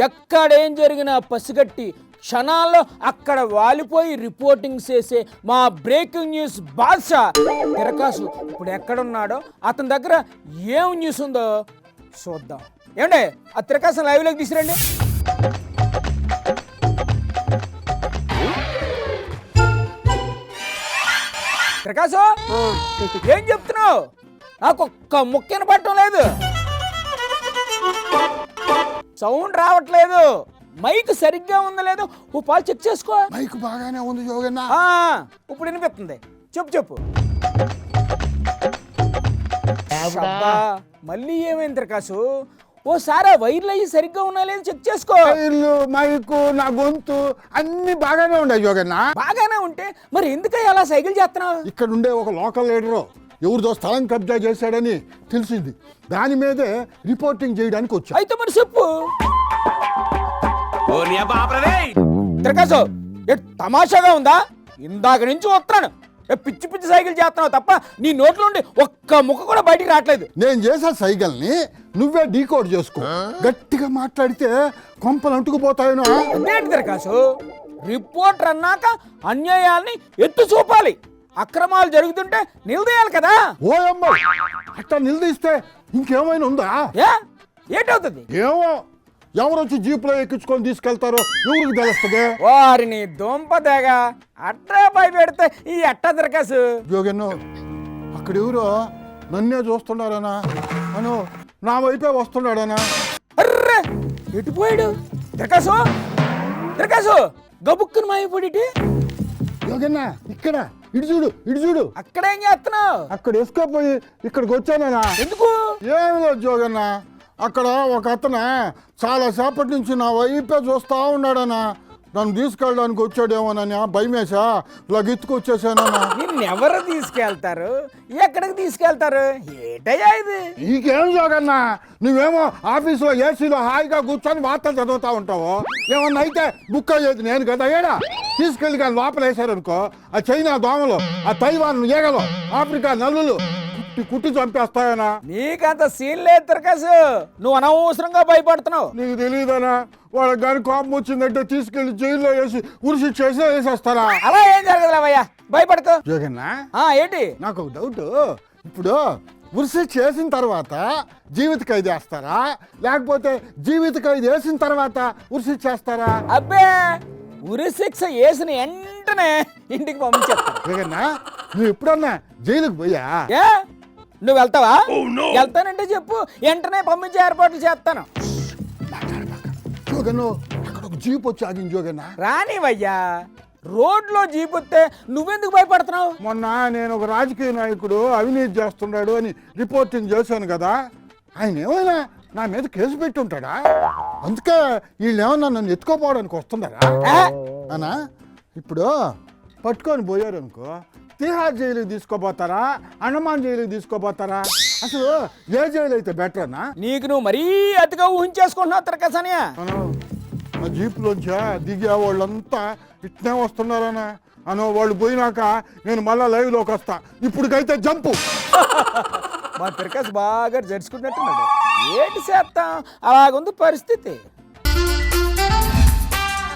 ఎక్కడేం జరిగినా పసిగట్టి క్షణాల్లో అక్కడ వాలిపోయి రిపోర్టింగ్ చేసే మా బ్రేకింగ్ న్యూస్ బాద్షా తిరకాసు ఇప్పుడు ఎక్కడున్నాడో అతని దగ్గర ఏం న్యూస్ ఉందో చూద్దాం. ఏమండే ఆ తిరకాసు లైవ్లోకి తీసుకురండి. తిరకాసు ఏం చెప్తున్నావు? నాకు ఒక్క ముక్కన పట్టడం లేదు, సౌండ్ రావట్లేదు, మైక్ సరిగ్గా ఉందో లేదో ఓ పాలు చెక్ చేసుకో. మైక్ బాగానే ఉంది జోగన్న. ఇప్పుడు వినిపిస్తుంది, చెప్పు చెప్పు. అబ్బా, మళ్ళీ ఏమైంది తిరకాసు? ఓసారి వైర్లు అయ్యి సరిగ్గా ఉన్నా లేదు చెక్ చేసుకో. వైర్లు, మైకు, నా గొంతు అన్ని బాగానే ఉన్నాయి జోగన్న. బాగానే ఉంటే మరి ఎందుకయ్యా అలా సైకిల్ చేస్తున్నావు? ఇక్కడ ఉండే ఒక లోకల్ లీడరు ఎవరిదో స్థలం కబ్జా చేశాడని తెలిసింది, దాని మీదే రిపోర్టింగ్ చేయడానికి వచ్చా. అయితే మరి చెప్పు. తిరకాసు తమాషాగా ఉందా? ఇందాక నుంచి వస్తున్నాను, పిచ్చి పిచ్చి సైకిల్ చేస్తున్నావు తప్ప నీ నోట్లో నుండి ఒక్క ముక్క కూడా బయటికి రావట్లేదు. నేను చేసే సైకిల్ని నువ్వే డీకోడ్ చేసుకో. గట్టిగా మాట్లాడితే కొంపలు అంటుకుపోతాయను. అదేంటి తిరకాసు, రిపోర్టర్ అన్నాక అన్యాయాల్ని ఎత్తు చూపాలి, అక్రమాలు జరుగుతుంటే నిలదీయాలి కదా. ఓయమ్మ, అట్లా నిలదీస్తే ఇంకేమైనా ఉందా? ఏంటవుతుంది? ఏమో, ఎవరొచ్చి జీపులో ఎక్కించుకొని తీసుకెళ్తారో ఎవరికి తెలుస్తుంది. వారిని దొంపదేగా అట్రా భయపెడితే ఈ అట్టా తిరకాసు. జోగన్ను, అక్కడ ఎవరో నన్నే చూస్తున్నాడనా అను, నా వైపే వస్తున్నాడనా. అర్రే ఎటుపోయాడు తిరకాసు? తిరకాసు గబుక్కుని మాయపడి. జోగన్న ఇక్కడ ఇటు చూడు, ఇటు చూడు. అక్కడేం చేస్తున్నావు? అక్కడ వేసుకోపోయి ఇక్కడికి వచ్చానా. ఎందుకు? ఏమి లేదు జోగన్న, అక్కడ ఒక అతను చాలా సేపటి నుంచి నా వైపే చూస్తా ఉన్నాడనా. నన్ను తీసుకెళ్ళడానికి వచ్చాడేమోనని భయమేసా ఇలా ఎత్తుకొచ్చేసానన్నా. నిన్నెవరు తీసుకెళ్తారు? ఎక్కడికి తీసుకెళ్తారు? ఏటయ్యా ఇది? నీకేం జోగన్నా, నువ్వేమో ఆఫీసులో ఏసీలో హాయిగా కూర్చొని వార్తలు చదువుతా ఉంటావు. ఏమన్నా అయితే బుక్ అయ్యేది నేను కదా. ఏడా తీసుకెళ్ళి కానీ లోపల వేసారనుకో, ఆ చైనా దోమలు, ఆ తైవాన్ ఈగలు, ఆఫ్రికా నల్లులు కుట్టి చంపేస్తాయనా. నీకంత సీన్ లేదు తిరకాసు, నువ్వు అనవసరంగా భయపడుతున్నావు. నీకు తెలియదనా, వాళ్ళకి కానీ కోపం వచ్చిందంటే తీసుకెళ్లి జైల్లో వేసి ఉరిసి చేసి వేసేస్తారా. అలా ఏం జరగదులేవయ్యా, భయపడుకో. జోగన్నా ఏంటి? నాకు ఒక డౌట్. ఇప్పుడు ఉరిసి చేసిన తర్వాత జీవిత ఖైదు వేస్తారా, లేకపోతే జీవిత ఖైదు వేసిన తర్వాత ఉరిసి చేస్తారా? అబ్బే, ఉరి శిక్ష వేసిన వెంటనే ఇంటికి పంపించేస్తా. జోగన్నా, నువ్వు ఎప్పుడన్నా జైలుకి పోయా? నువ్వు వెళ్తావా? వెళ్తానంటే చెప్పు, వెంటనే పంపించే ఏర్పాట్లు చేస్తాను. జోగన్ను, అక్కడ ఒక జీప్ వచ్చి ఆగింది జోగన్నా. రానివయ్యా, రోడ్లో జీప్ వస్తే నువ్వెందుకు భయపడుతున్నావు? మొన్న నేను ఒక రాజకీయ నాయకుడు అవినీతి చేస్తున్నాడు అని రిపోర్టింగ్ చేశాను కదా, ఆయన ఏమైనా నా మీద కేసు పెట్టి ఉంటాడా? అందుకే వీళ్ళు ఏమన్నా నన్ను ఎత్తుకోపోవడానికి వస్తున్నారా అనా? ఇప్పుడు పట్టుకొని పోయారు అనుకో, తిహార్ జైలుకి తీసుకోపోతారా, అండమాన్ జైలుకి తీసుకోపోతారా? అసలు ఏ జైలు అయితే బెటర్ అన్నా? నీకు నువ్వు మరీ అతిగా ఊహించేసుకుంటున్నావు తిరకాసనియా. ఆ జీప్లోంచా దిగే వాళ్ళంతా ఇట్నే వస్తున్నారనా అనో. వాళ్ళు పోయినాక నేను మళ్ళా లైవ్లోకి వస్తా. ఇప్పటికైతే జంపు. మా తిరకాసు బాగా జరుచుకున్నట్టున్నాడు. ఏంటి చేస్తాం, అలాగుంది పరిస్థితి.